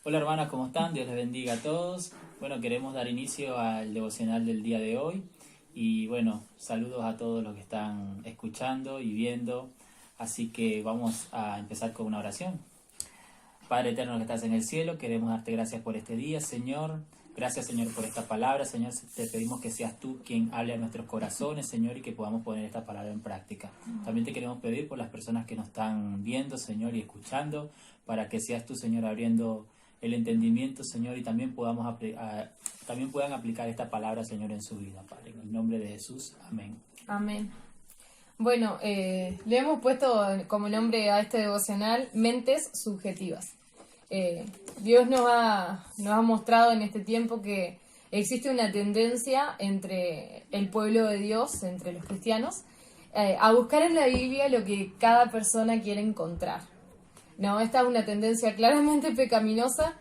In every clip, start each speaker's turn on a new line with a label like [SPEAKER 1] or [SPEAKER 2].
[SPEAKER 1] Hola hermanas, ¿cómo están? Dios les bendiga a todos. Bueno, queremos dar inicio al devocional del día de hoy y bueno, saludos a todos los que están escuchando y viendo. Así que vamos a empezar con una oración. Padre eterno que estás en el cielo, queremos darte gracias por este día, Señor. Gracias, Señor, por esta palabra. Señor, te pedimos que seas tú quien hable a nuestros corazones, Señor, y que podamos poner esta palabra en práctica. También te queremos pedir por las personas que nos están viendo, Señor, y escuchando, para que seas tú, Señor, abriendo el entendimiento, Señor, y también también puedan aplicar esta palabra, Señor, en su vida, Padre. En el nombre de Jesús, amén.
[SPEAKER 2] Amén. Bueno, le hemos puesto como nombre a este devocional Mentes Subjetivas. Dios nos ha mostrado en este tiempo que existe una tendencia entre el pueblo de Dios, entre los cristianos, a buscar en la Biblia lo que cada persona quiere encontrar. No, esta es una tendencia claramente pecaminosa.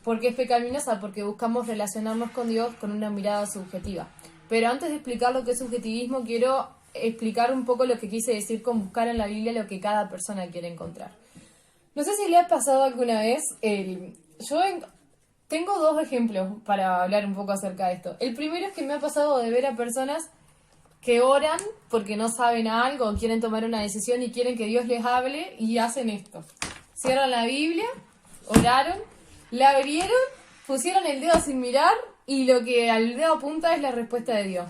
[SPEAKER 2] ¿Por qué es pecaminosa? Porque buscamos relacionarnos con Dios con una mirada subjetiva. Pero antes de explicar lo que es subjetivismo, quiero explicar un poco lo que quise decir con buscar en la Biblia lo que cada persona quiere encontrar. No sé si le ha pasado alguna vez, tengo dos ejemplos para hablar un poco acerca de esto. El primero es que me ha pasado de ver a personas que oran porque no saben algo o quieren tomar una decisión y quieren que Dios les hable y hacen esto. Cierran la Biblia, oraron, la abrieron, pusieron el dedo sin mirar y lo que al dedo apunta es la respuesta de Dios.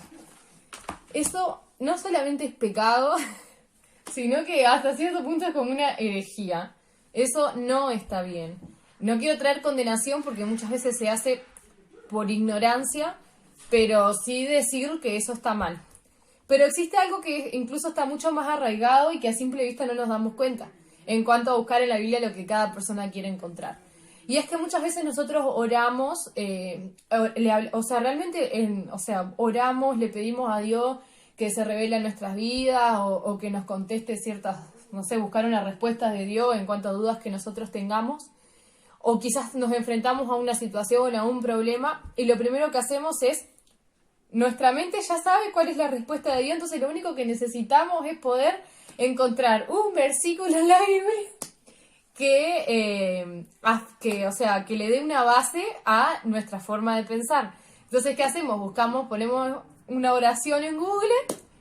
[SPEAKER 2] Eso no solamente es pecado, sino que hasta cierto punto es como una herejía. Eso no está bien. No quiero traer condenación porque muchas veces se hace por ignorancia, pero sí decir que eso está mal. Pero existe algo que incluso está mucho más arraigado y que a simple vista no nos damos cuenta en cuanto a buscar en la Biblia lo que cada persona quiere encontrar. Y es que muchas veces nosotros oramos, oramos, le pedimos a Dios que se revele en nuestras vidas o que nos conteste ciertas, buscar una respuesta de Dios en cuanto a dudas que nosotros tengamos. O quizás nos enfrentamos a una situación, a un problema, y lo primero que hacemos es, nuestra mente ya sabe cuál es la respuesta de Dios, entonces lo único que necesitamos es poder encontrar un versículo en la Biblia que le dé una base a nuestra forma de pensar. Entonces, ¿qué hacemos? Ponemos una oración en Google,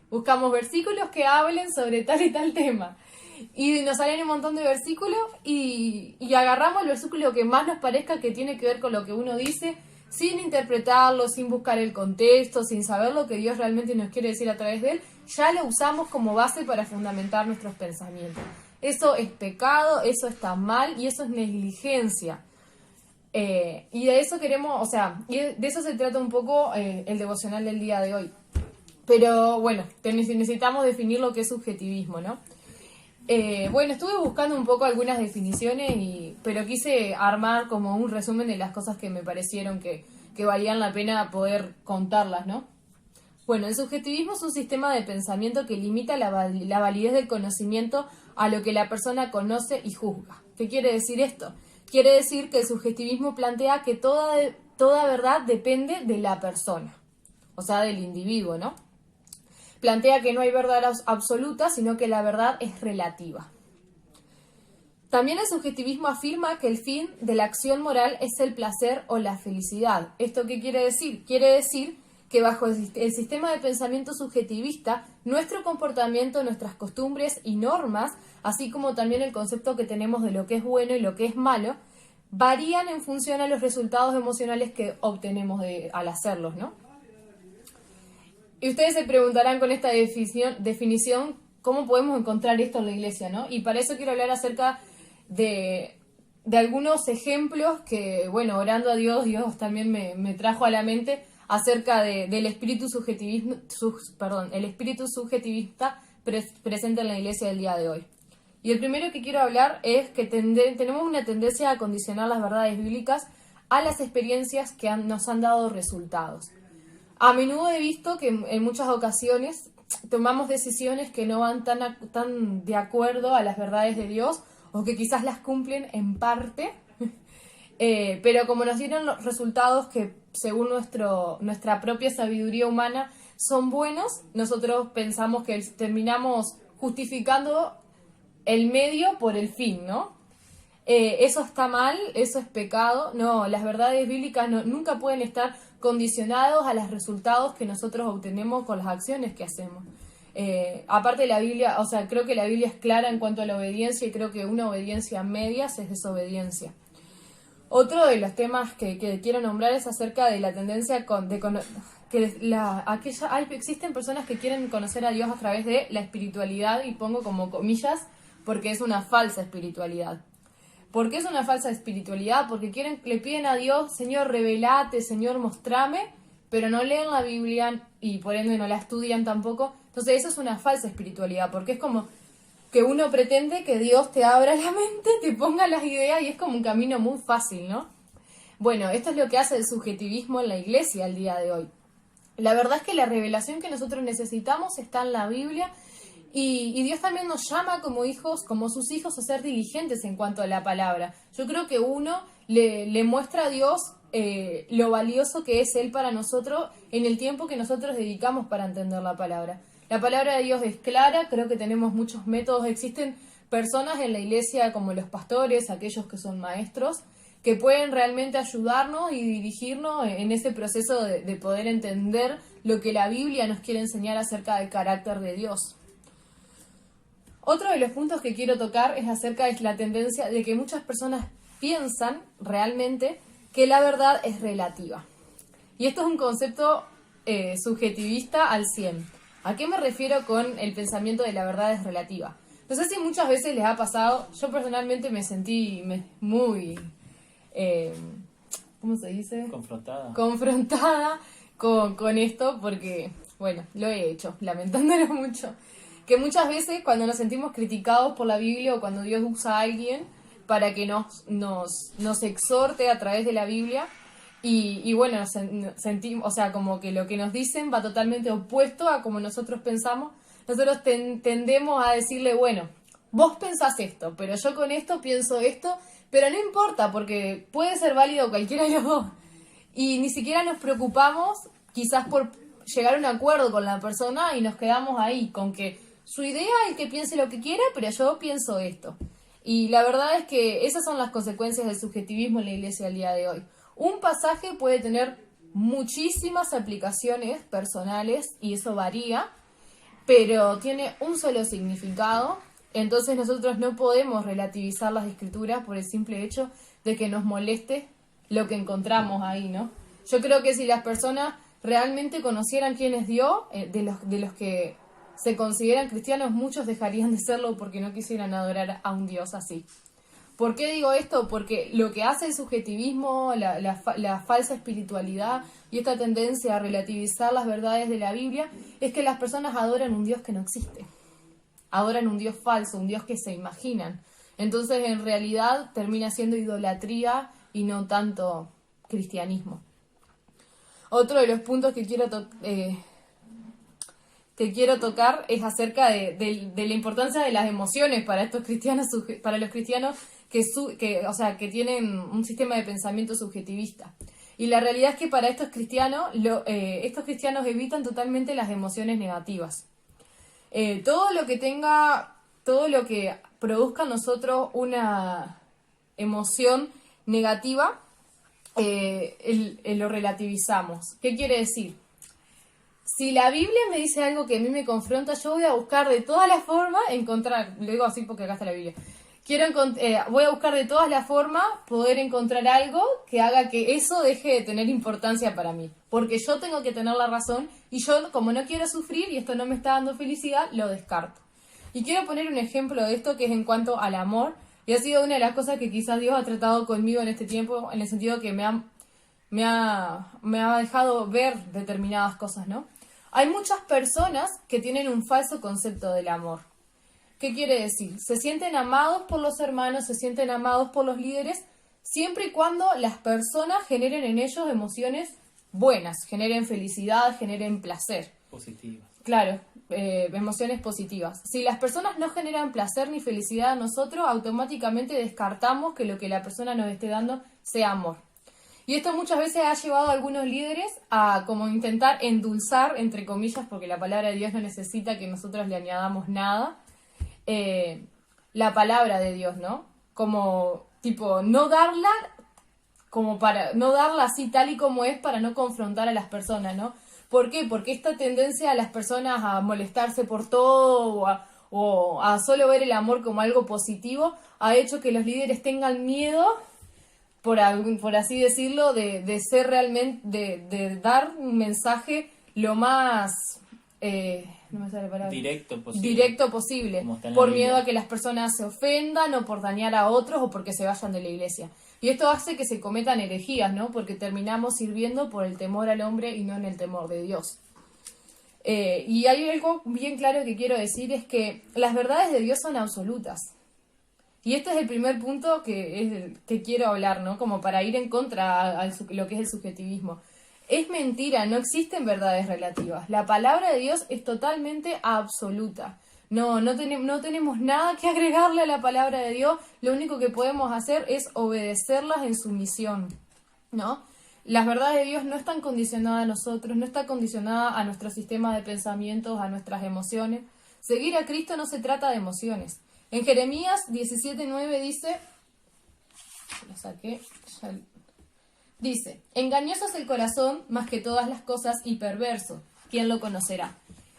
[SPEAKER 2] buscamos versículos que hablen sobre tal y tal tema. Y nos salen un montón de versículos y agarramos el versículo que más nos parezca que tiene que ver con lo que uno dice, sin interpretarlo, sin buscar el contexto, sin saber lo que Dios realmente nos quiere decir a través de él, ya lo usamos como base para fundamentar nuestros pensamientos. Eso es pecado, eso está mal y eso es negligencia. Y de eso de eso se trata un poco el devocional del día de hoy. Pero bueno, necesitamos definir lo que es subjetivismo, ¿no? Estuve buscando un poco algunas definiciones, pero quise armar como un resumen de las cosas que me parecieron que valían la pena poder contarlas, ¿no? Bueno, el subjetivismo es un sistema de pensamiento que limita la validez del conocimiento a lo que la persona conoce y juzga. ¿Qué quiere decir esto? Quiere decir que el subjetivismo plantea que toda verdad depende de la persona, o sea, del individuo, ¿no? Plantea que no hay verdad absoluta, sino que la verdad es relativa. También el subjetivismo afirma que el fin de la acción moral es el placer o la felicidad. ¿Esto qué quiere decir? Quiere decir que bajo el sistema de pensamiento subjetivista, nuestro comportamiento, nuestras costumbres y normas, así como también el concepto que tenemos de lo que es bueno y lo que es malo, varían en función a los resultados emocionales que obtenemos al hacerlos, ¿no? Y ustedes se preguntarán con esta definición cómo podemos encontrar esto en la iglesia, ¿no? Y para eso quiero hablar acerca de algunos ejemplos que, orando a Dios, Dios también me trajo a la mente acerca del espíritu el espíritu subjetivista presente en la iglesia del día de hoy. Y el primero que quiero hablar es que tenemos una tendencia a condicionar las verdades bíblicas a las experiencias que nos han dado resultados. A menudo he visto que en muchas ocasiones tomamos decisiones que no van tan de acuerdo a las verdades de Dios o que quizás las cumplen en parte, pero como nos dieron los resultados que según nuestra propia sabiduría humana son buenos, nosotros pensamos que terminamos justificando el medio por el fin, ¿no? eso está mal, eso es pecado. No, las verdades bíblicas nunca pueden estar condicionados a los resultados que nosotros obtenemos con las acciones que hacemos. Aparte la Biblia, o sea, creo que la Biblia es clara en cuanto a la obediencia, y creo que una obediencia a medias es desobediencia. Otro de los temas que quiero nombrar es acerca de la tendencia existen personas que quieren conocer a Dios a través de la espiritualidad, y pongo como comillas porque es una falsa espiritualidad. ¿Por qué es una falsa espiritualidad? Porque le piden a Dios, Señor, revelate, Señor, mostrame, pero no leen la Biblia y por ende no la estudian tampoco. Entonces eso es una falsa espiritualidad, porque es como que uno pretende que Dios te abra la mente, te ponga las ideas, y es como un camino muy fácil, ¿no? Bueno, esto es lo que hace el subjetivismo en la iglesia al día de hoy. La verdad es que la revelación que nosotros necesitamos está en la Biblia, y Dios también nos llama como hijos, como sus hijos, a ser diligentes en cuanto a la palabra. Yo creo que uno le muestra a Dios lo valioso que es Él para nosotros en el tiempo que nosotros dedicamos para entender la palabra. La palabra de Dios es clara, creo que tenemos muchos métodos. Existen personas en la iglesia como los pastores, aquellos que son maestros, que pueden realmente ayudarnos y dirigirnos en ese proceso de poder entender lo que la Biblia nos quiere enseñar acerca del carácter de Dios. Otro de los puntos que quiero tocar es acerca de la tendencia de que muchas personas piensan realmente que la verdad es relativa. Y esto es un concepto subjetivista al 100. ¿A qué me refiero con el pensamiento de la verdad es relativa? No sé si muchas veces les ha pasado, yo personalmente me sentí muy, ¿cómo se dice? Confrontada con esto, porque, bueno, lo he hecho, lamentándolo mucho. Que muchas veces cuando nos sentimos criticados por la Biblia, o cuando Dios usa a alguien para que nos exhorte a través de la Biblia, y bueno, sentimos, o sea, como que lo que nos dicen va totalmente opuesto a como nosotros pensamos, nosotros tendemos a decirle, bueno, vos pensás esto, pero yo con esto pienso esto, pero no importa, porque puede ser válido cualquiera de los dos. Y ni siquiera nos preocupamos quizás por llegar a un acuerdo con la persona, y nos quedamos ahí, con que su idea es que piense lo que quiera, pero yo pienso esto. Y la verdad es que esas son las consecuencias del subjetivismo en la iglesia al día de hoy. Un pasaje puede tener muchísimas aplicaciones personales, y eso varía, pero tiene un solo significado. Entonces nosotros no podemos relativizar las escrituras por el simple hecho de que nos moleste lo que encontramos ahí, ¿no? Yo creo que si las personas realmente conocieran quién es Dios, de los que se consideran cristianos, muchos dejarían de serlo porque no quisieran adorar a un Dios así. ¿Por qué digo esto? Porque lo que hace el subjetivismo, la falsa espiritualidad y esta tendencia a relativizar las verdades de la Biblia, es que las personas adoran un Dios que no existe. Adoran un Dios falso, un Dios que se imaginan. Entonces, en realidad, termina siendo idolatría y no tanto cristianismo. Otro de los puntos que quiero tocar es acerca de la importancia de las emociones para estos cristianos, para los cristianos que tienen un sistema de pensamiento subjetivista. Y la realidad es que para estos cristianos evitan totalmente las emociones negativas. Todo lo que produzca en nosotros una emoción negativa, lo relativizamos. ¿Qué quiere decir? Si la Biblia me dice algo que a mí me confronta, yo voy a buscar de todas las formas encontrar, lo digo así porque acá está la Biblia, voy a buscar de todas las formas poder encontrar algo que haga que eso deje de tener importancia para mí, porque yo tengo que tener la razón, y yo, como no quiero sufrir y esto no me está dando felicidad, lo descarto. Y quiero poner un ejemplo de esto, que es en cuanto al amor, y ha sido una de las cosas que quizás Dios ha tratado conmigo en este tiempo, en el sentido que me ha dejado ver determinadas cosas, ¿no? Hay muchas personas que tienen un falso concepto del amor. ¿Qué quiere decir? Se sienten amados por los hermanos, se sienten amados por los líderes, siempre y cuando las personas generen en ellos emociones buenas, generen felicidad, generen placer.
[SPEAKER 1] Positivas.
[SPEAKER 2] Claro, emociones positivas. Si las personas no generan placer ni felicidad a nosotros, automáticamente descartamos que lo que la persona nos esté dando sea amor. Y esto muchas veces ha llevado a algunos líderes a como intentar endulzar, entre comillas, porque la palabra de Dios no necesita que nosotros le añadamos nada, la palabra de Dios, ¿no? Como tipo, no darla como para, no darla así tal y como es para no confrontar a las personas, ¿no? ¿Por qué? Porque esta tendencia a las personas a molestarse por todo o a solo ver el amor como algo positivo ha hecho que los líderes tengan miedo, por así decirlo, de ser realmente, de dar un mensaje lo más, no me sale la palabra, directo posible,
[SPEAKER 1] como está en la
[SPEAKER 2] por
[SPEAKER 1] Biblia.
[SPEAKER 2] miedo a que las personas se ofendan o por dañar a otros o porque se vayan de la iglesia. Y esto hace que se cometan herejías, ¿no? Porque terminamos sirviendo por el temor al hombre y no en el temor de Dios. Y hay algo bien claro que quiero decir, es que las verdades de Dios son absolutas. Y este es el primer punto que quiero hablar, ¿no? Como para ir en contra a lo que es el subjetivismo. Es mentira, no existen verdades relativas. La palabra de Dios es totalmente absoluta. No tenemos nada que agregarle a la palabra de Dios. Lo único que podemos hacer es obedecerlas en sumisión, ¿no? Las verdades de Dios no están condicionadas a nosotros, no está condicionada a nuestro sistema de pensamientos, a nuestras emociones. Seguir a Cristo no se trata de emociones. En Jeremías 17:9 dice, lo saqué, dice, engañoso es el corazón más que todas las cosas y perverso, ¿quién lo conocerá?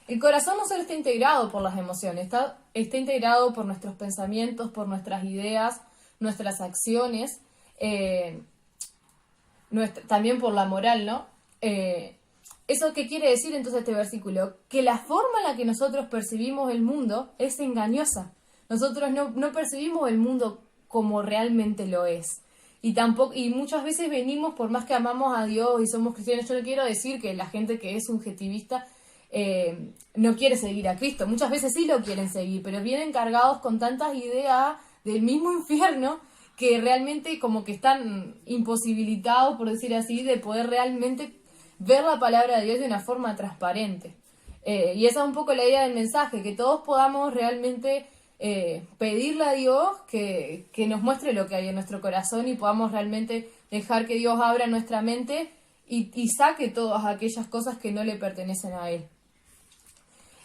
[SPEAKER 2] El corazón no solo está integrado por las emociones, está integrado por nuestros pensamientos, por nuestras ideas, nuestras acciones, también por la moral, ¿no? ¿Eso qué quiere decir entonces este versículo? Que la forma en la que nosotros percibimos el mundo es engañosa. Nosotros no percibimos el mundo como realmente lo es. Y muchas veces venimos, por más que amamos a Dios y somos cristianos, yo no quiero decir que la gente que es subjetivista no quiere seguir a Cristo. Muchas veces sí lo quieren seguir, pero vienen cargados con tantas ideas del mismo infierno que realmente como que están imposibilitados, por decir así, de poder realmente ver la palabra de Dios de una forma transparente. Y esa es un poco la idea del mensaje, que todos podamos realmente pedirle a Dios que nos muestre lo que hay en nuestro corazón y podamos realmente dejar que Dios abra nuestra mente y saque todas aquellas cosas que no le pertenecen a Él.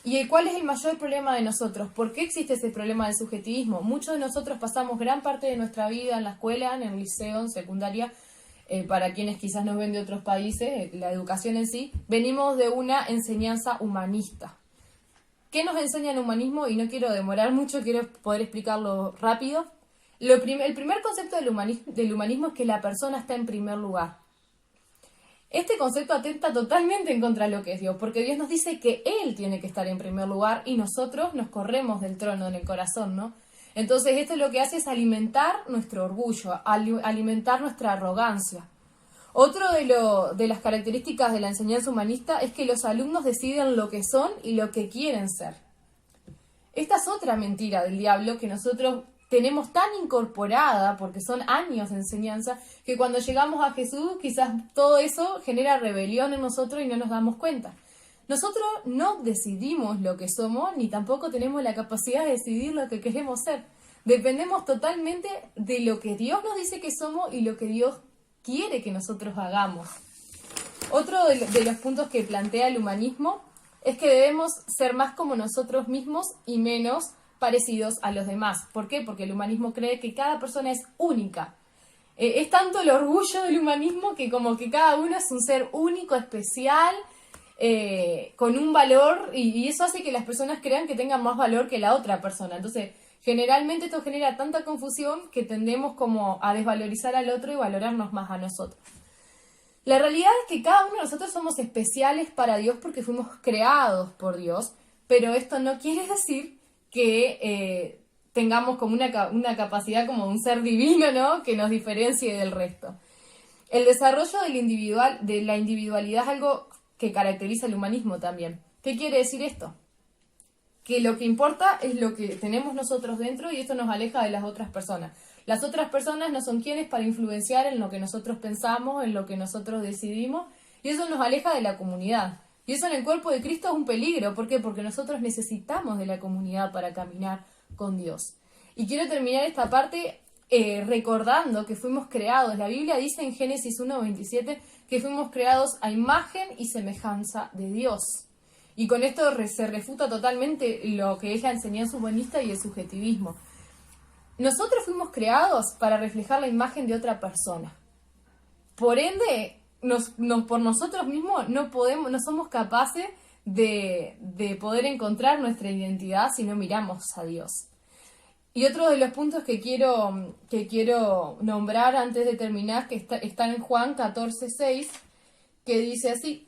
[SPEAKER 2] ¿Y cuál es el mayor problema de nosotros? ¿Por qué existe ese problema del subjetivismo? Muchos de nosotros pasamos gran parte de nuestra vida en la escuela, en el liceo, en secundaria, para quienes quizás nos ven de otros países, la educación en sí, venimos de una enseñanza humanista. ¿Qué nos enseña el humanismo? Y no quiero demorar mucho, quiero poder explicarlo rápido. El primer concepto del humanismo es que la persona está en primer lugar. Este concepto atenta totalmente en contra de lo que es Dios, porque Dios nos dice que Él tiene que estar en primer lugar y nosotros nos corremos del trono en el corazón, ¿no? Entonces esto lo que hace es alimentar nuestro orgullo, alimentar nuestra arrogancia. Otro de las características de la enseñanza humanista es que los alumnos deciden lo que son y lo que quieren ser. Esta es otra mentira del diablo que nosotros tenemos tan incorporada, porque son años de enseñanza, que cuando llegamos a Jesús quizás todo eso genera rebelión en nosotros y no nos damos cuenta. Nosotros no decidimos lo que somos, ni tampoco tenemos la capacidad de decidir lo que queremos ser. Dependemos totalmente de lo que Dios nos dice que somos y lo que Dios quiere que nosotros hagamos. Otro de los puntos que plantea el humanismo es que debemos ser más como nosotros mismos y menos parecidos a los demás. ¿Por qué? Porque el humanismo cree que cada persona es única. Es tanto el orgullo del humanismo que como que cada uno es un ser único, especial, con un valor, y eso hace que las personas crean que tengan más valor que la otra persona. Entonces, generalmente esto genera tanta confusión que tendemos como a desvalorizar al otro y valorarnos más a nosotros. La realidad es que cada uno de nosotros somos especiales para Dios porque fuimos creados por Dios, pero esto no quiere decir que tengamos como una capacidad como un ser divino, ¿no? Que nos diferencie del resto. El desarrollo de la individualidad es algo que caracteriza el humanismo también. ¿Qué quiere decir esto? Que lo que importa es lo que tenemos nosotros dentro y esto nos aleja de las otras personas. Las otras personas no son quienes para influenciar en lo que nosotros pensamos, en lo que nosotros decidimos, y eso nos aleja de la comunidad. Y eso en el cuerpo de Cristo es un peligro. ¿Por qué? Porque nosotros necesitamos de la comunidad para caminar con Dios. Y quiero terminar esta parte recordando que fuimos creados. La Biblia dice en Génesis 1:27 que fuimos creados a imagen y semejanza de Dios. Y con esto se refuta totalmente lo que es la enseñanza humanista y el subjetivismo. nosotros fuimos creados para reflejar la imagen de otra persona. Por ende, por nosotros mismos no somos capaces de poder encontrar nuestra identidad si no miramos a Dios. Y otro de los puntos que quiero nombrar antes de terminar, que está en Juan 14:6, que dice así: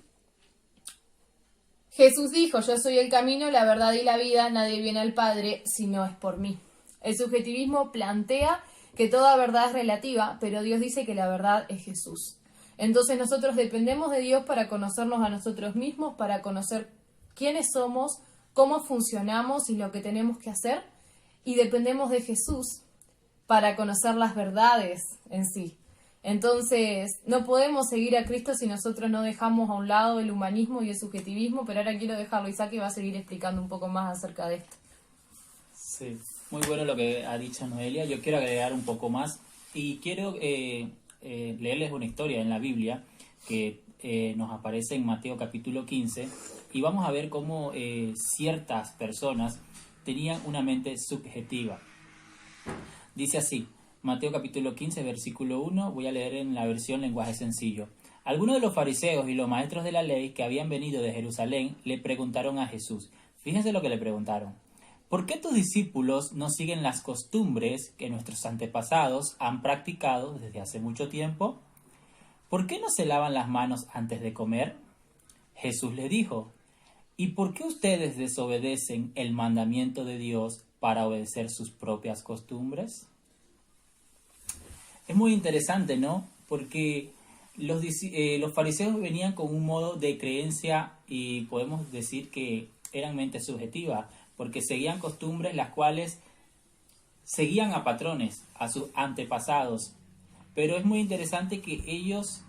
[SPEAKER 2] Jesús dijo, yo soy el camino, la verdad y la vida, nadie viene al Padre si no es por mí. El subjetivismo plantea que toda verdad es relativa, pero Dios dice que la verdad es Jesús. Entonces nosotros dependemos de Dios para conocernos a nosotros mismos, para conocer quiénes somos, cómo funcionamos y lo que tenemos que hacer, y dependemos de Jesús para conocer las verdades en sí. Entonces, no podemos seguir a Cristo si nosotros no dejamos a un lado el humanismo y el subjetivismo, pero ahora quiero dejarlo a Isaac, que va a seguir explicando un poco más acerca de esto.
[SPEAKER 1] Sí, muy bueno lo que ha dicho Noelia. Yo quiero agregar un poco más y quiero leerles una historia en la Biblia que nos aparece en Mateo capítulo 15 y vamos a ver cómo ciertas personas tenían una mente subjetiva. Dice así, Mateo capítulo 15, versículo 1, voy a leer en la versión lenguaje sencillo. Algunos de los fariseos y los maestros de la ley que habían venido de Jerusalén le preguntaron a Jesús. Fíjense lo que le preguntaron. ¿Por qué tus discípulos no siguen las costumbres que nuestros antepasados han practicado desde hace mucho tiempo? ¿Por qué no se lavan las manos antes de comer? Jesús le dijo, ¿y por qué ustedes desobedecen el mandamiento de Dios para obedecer sus propias costumbres? Es muy interesante, ¿no? Porque los fariseos venían con un modo de creencia y podemos decir que eran mente subjetiva, porque seguían costumbres las cuales seguían a patrones, a sus antepasados. Pero es muy interesante que ellos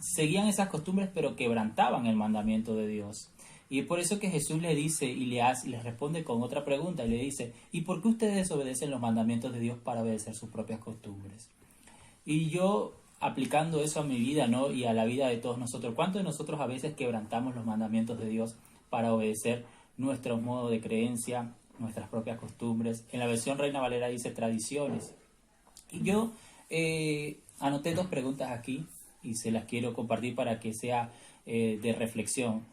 [SPEAKER 1] seguían esas costumbres pero quebrantaban el mandamiento de Dios. Y es por eso que Jesús le dice y les responde con otra pregunta y le dice, ¿y por qué ustedes desobedecen los mandamientos de Dios para obedecer sus propias costumbres? Y yo, aplicando eso a mi vida, ¿no? Y a la vida de todos nosotros, ¿cuántos de nosotros a veces quebrantamos los mandamientos de Dios para obedecer nuestro modo de creencia, nuestras propias costumbres? En la versión Reina Valera dice tradiciones. Y yo anoté 2 preguntas aquí y se las quiero compartir para que sea de reflexión.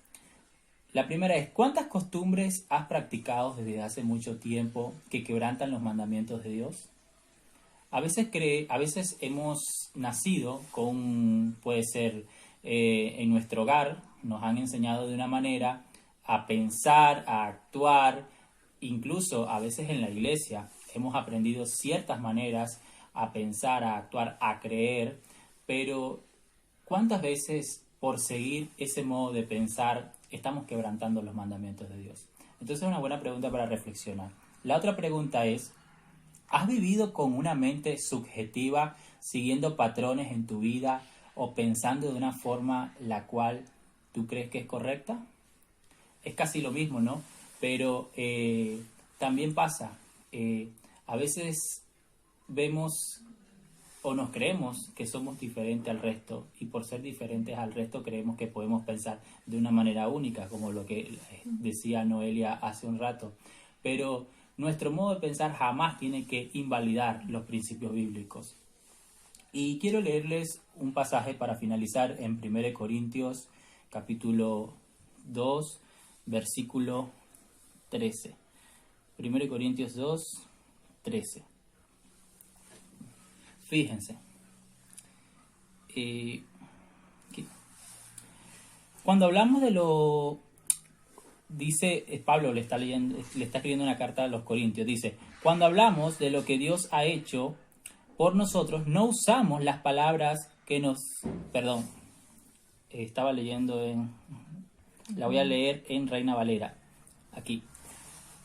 [SPEAKER 1] La primera es, ¿cuántas costumbres has practicado desde hace mucho tiempo que quebrantan los mandamientos de Dios? A veces hemos nacido con, puede ser en nuestro hogar, nos han enseñado de una manera a pensar, a actuar, incluso a veces en la iglesia hemos aprendido ciertas maneras a pensar, a actuar, a creer, pero ¿cuántas veces por seguir ese modo de pensar estamos quebrantando los mandamientos de Dios? Entonces es una buena pregunta para reflexionar. La otra pregunta es, ¿has vivido con una mente subjetiva, siguiendo patrones en tu vida o pensando de una forma la cual tú crees que es correcta? Es casi lo mismo, ¿no? Pero también pasa, a veces vemos o nos creemos que somos diferentes al resto y por ser diferentes al resto creemos que podemos pensar de una manera única, como lo que decía Noelia hace un rato. Pero nuestro modo de pensar jamás tiene que invalidar los principios bíblicos. Y quiero leerles un pasaje para finalizar en 1 Corintios capítulo 2, versículo 13. 1 Corintios 2, 13. Fíjense. Cuando hablamos de lo... Dice, Pablo le está escribiendo una carta a los Corintios, dice, cuando hablamos de lo que Dios ha hecho por nosotros, no usamos las palabras que nos... Perdón, estaba leyendo la voy a leer en Reina Valera, aquí.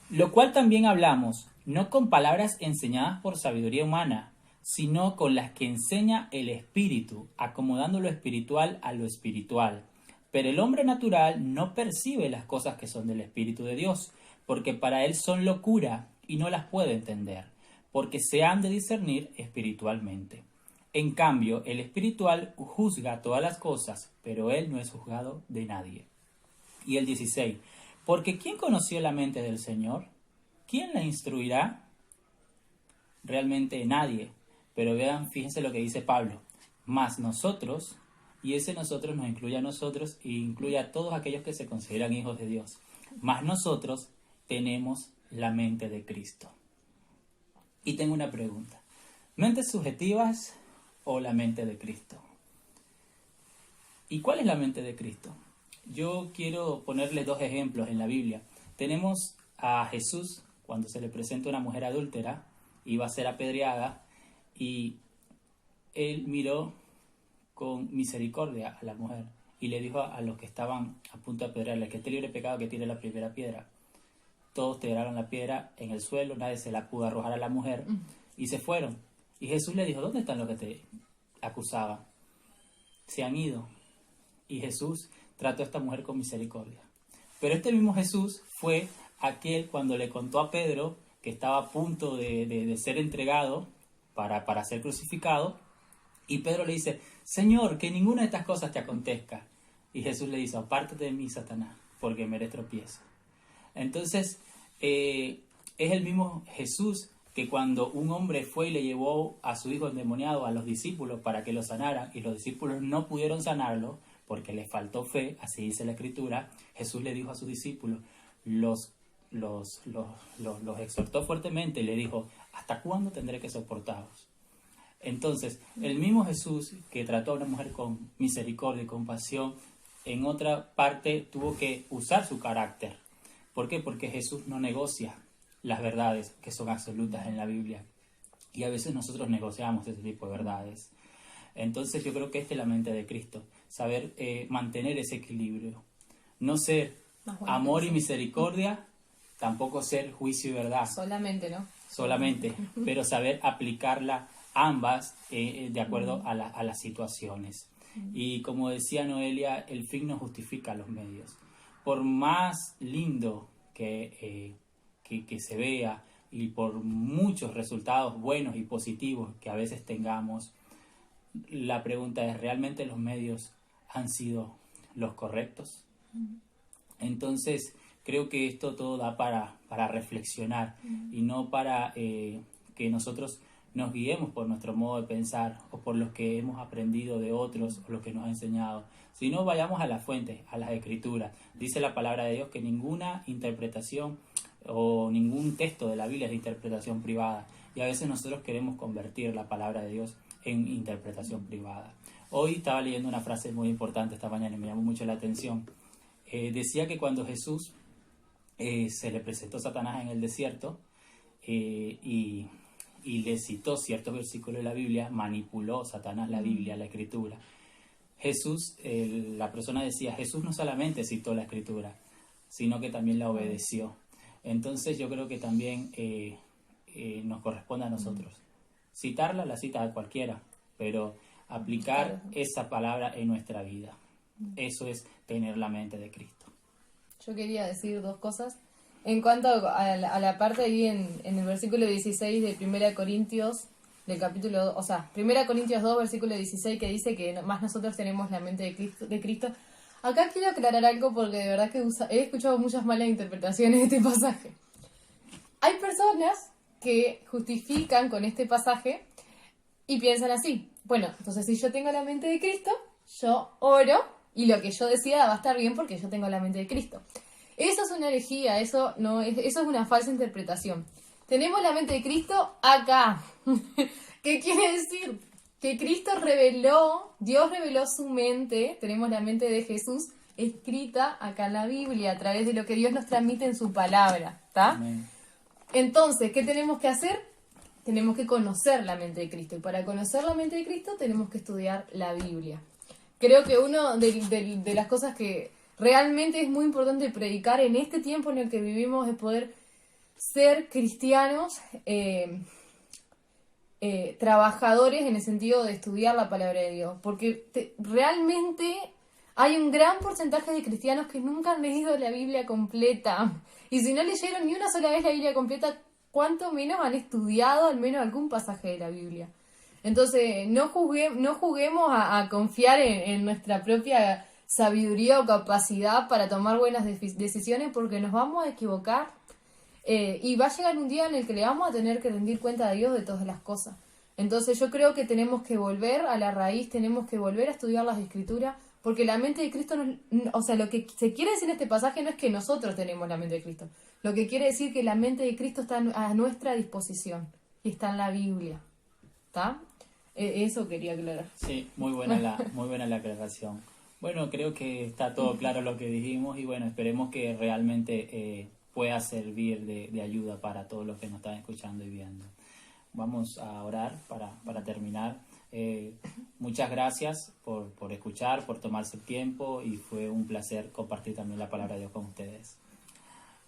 [SPEAKER 1] Lo cual también hablamos, no con palabras enseñadas por sabiduría humana, sino con las que enseña el Espíritu, acomodando lo espiritual a lo espiritual. Pero el hombre natural no percibe las cosas que son del Espíritu de Dios, porque para él son locura y no las puede entender, porque se han de discernir espiritualmente. En cambio, el espiritual juzga todas las cosas, pero él no es juzgado de nadie. Y el 16, porque ¿quién conoció la mente del Señor? ¿Quién la instruirá? realmente nadie. Pero vean, fíjense lo que dice Pablo. Más nosotros, y ese nosotros nos incluye a nosotros y incluye a todos aquellos que se consideran hijos de Dios. Más nosotros tenemos la mente de Cristo. Y tengo una pregunta. ¿Mentes subjetivas o la mente de Cristo? ¿Y cuál es la mente de Cristo? Yo quiero ponerle dos ejemplos en la Biblia. Tenemos a Jesús cuando se le presenta una mujer adúltera, iba a ser apedreada, y él miró con misericordia a la mujer y le dijo a los que estaban a punto de apedrearle: que esté libre de pecado, que tire la primera piedra. Todos tiraron la piedra en el suelo, nadie se la pudo arrojar a la mujer y se fueron. Y Jesús le dijo: ¿dónde están los que te acusaban? Se han ido. Y Jesús trató a esta mujer con misericordia. Pero este mismo Jesús fue aquel cuando le contó a Pedro que estaba a punto de ser entregado para ser crucificado. Y Pedro le dice: Señor, que ninguna de estas cosas te acontezca. Y Jesús le dice: apártate de mí, Satanás, porque me eres tropiezo. Entonces, es el mismo Jesús que cuando un hombre fue y le llevó a su hijo endemoniado a los discípulos para que lo sanaran, y los discípulos no pudieron sanarlo porque les faltó fe, así dice la Escritura, Jesús le dijo a sus discípulos, los exhortó fuertemente y le dijo: ¿hasta cuándo tendré que soportaros? Entonces, el mismo Jesús que trató a una mujer con misericordia y compasión, en otra parte tuvo que usar su carácter. ¿Por qué? Porque Jesús no negocia las verdades que son absolutas en la Biblia. Y a veces nosotros negociamos ese tipo de verdades. Entonces yo creo que esta es la mente de Cristo. Saber mantener ese equilibrio. No ser amor y misericordia, tampoco ser juicio y verdad.
[SPEAKER 2] Solamente, ¿no?
[SPEAKER 1] Solamente, pero saber aplicarla ambas de acuerdo a las situaciones. Y como decía Noelia, el fin no justifica los medios. Por más lindo que se vea y por muchos resultados buenos y positivos que a veces tengamos, la pregunta es: ¿realmente los medios han sido los correctos? Entonces, creo que esto todo da para reflexionar y no para que nosotros nos guiemos por nuestro modo de pensar o por lo que hemos aprendido de otros o lo que nos ha enseñado, sino vayamos a la fuente, a las Escrituras. Dice la palabra de Dios que ninguna interpretación o ningún texto de la Biblia es de interpretación privada, y a veces nosotros queremos convertir la palabra de Dios en interpretación privada. Hoy estaba leyendo una frase muy importante esta mañana y me llamó mucho la atención. Decía que cuando Jesús se le presentó Satanás en el desierto y le citó ciertos versículos de la Biblia, manipuló Satanás la Biblia, la Escritura. Jesús, la persona decía: Jesús no solamente citó la Escritura, sino que también la obedeció. Entonces yo creo que también nos corresponde a nosotros citarla, la cita a cualquiera, pero aplicar esa palabra en nuestra vida. Eso es tener la mente de Cristo.
[SPEAKER 2] Yo quería decir dos cosas. En cuanto a la parte ahí en el versículo 16 de 1 Corintios, del capítulo 2, o sea, 1 Corintios 2, versículo 16, que dice que más nosotros tenemos la mente de Cristo. Acá quiero aclarar algo porque de verdad que he escuchado muchas malas interpretaciones de este pasaje. Hay personas que justifican con este pasaje y piensan así: bueno, entonces si yo tengo la mente de Cristo, yo oro y lo que yo decida va a estar bien porque yo tengo la mente de Cristo. Eso es una herejía, eso es una falsa interpretación. Tenemos la mente de Cristo acá. ¿Qué quiere decir? Que Cristo Dios reveló su mente, tenemos la mente de Jesús escrita acá en la Biblia, a través de lo que Dios nos transmite en su palabra, ¿está? Entonces, ¿qué tenemos que hacer? Tenemos que conocer la mente de Cristo, y para conocer la mente de Cristo tenemos que estudiar la Biblia. Creo que una de las cosas que realmente es muy importante predicar en este tiempo en el que vivimos es poder ser cristianos trabajadores en el sentido de estudiar la palabra de Dios, porque realmente hay un gran porcentaje de cristianos que nunca han leído la Biblia completa, y si no leyeron ni una sola vez la Biblia completa, cuánto menos han estudiado al menos algún pasaje de la Biblia. Entonces no juguemos a confiar en nuestra propia sabiduría o capacidad para tomar buenas decisiones, porque nos vamos a equivocar. Y va a llegar un día en el que le vamos a tener que rendir cuenta a Dios de todas las cosas. Entonces yo creo que tenemos que volver a la raíz, tenemos que volver a estudiar las Escrituras, porque la mente de Cristo, o sea, lo que se quiere decir en este pasaje no es que nosotros tenemos la mente de Cristo, lo que quiere decir que la mente de Cristo está a nuestra disposición y está en la Biblia, ¿está? Eso quería aclarar.
[SPEAKER 1] Sí, muy buena la aclaración. Bueno, creo que está todo claro lo que dijimos y bueno, esperemos que realmente pueda servir de ayuda para todos los que nos están escuchando y viendo. Vamos a orar para terminar. Muchas gracias por escuchar, por tomarse el tiempo y fue un placer compartir también la palabra de Dios con ustedes.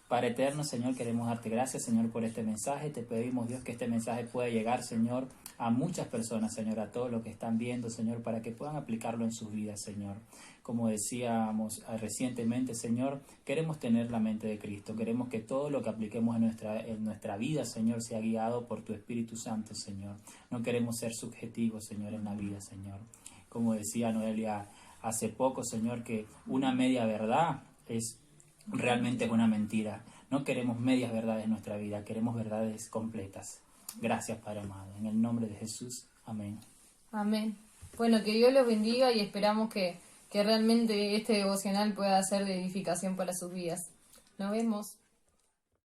[SPEAKER 1] Padre eterno, Señor, queremos darte gracias, Señor, por este mensaje. Te pedimos, Dios, que este mensaje pueda llegar, Señor, a muchas personas, Señor, a todos los que están viendo, Señor, para que puedan aplicarlo en sus vidas, Señor. Como decíamos recientemente, Señor, queremos tener la mente de Cristo. Queremos que todo lo que apliquemos en nuestra vida, Señor, sea guiado por tu Espíritu Santo, Señor. No queremos ser subjetivos, Señor, en la vida, Señor. Como decía Noelia hace poco, Señor, que una media verdad realmente es una mentira. No queremos medias verdades en nuestra vida, queremos verdades completas. Gracias, Padre amado. En el nombre de Jesús. Amén.
[SPEAKER 2] Amén. Bueno, que Dios los bendiga y esperamos que realmente este devocional pueda ser de edificación para sus vidas. Nos vemos.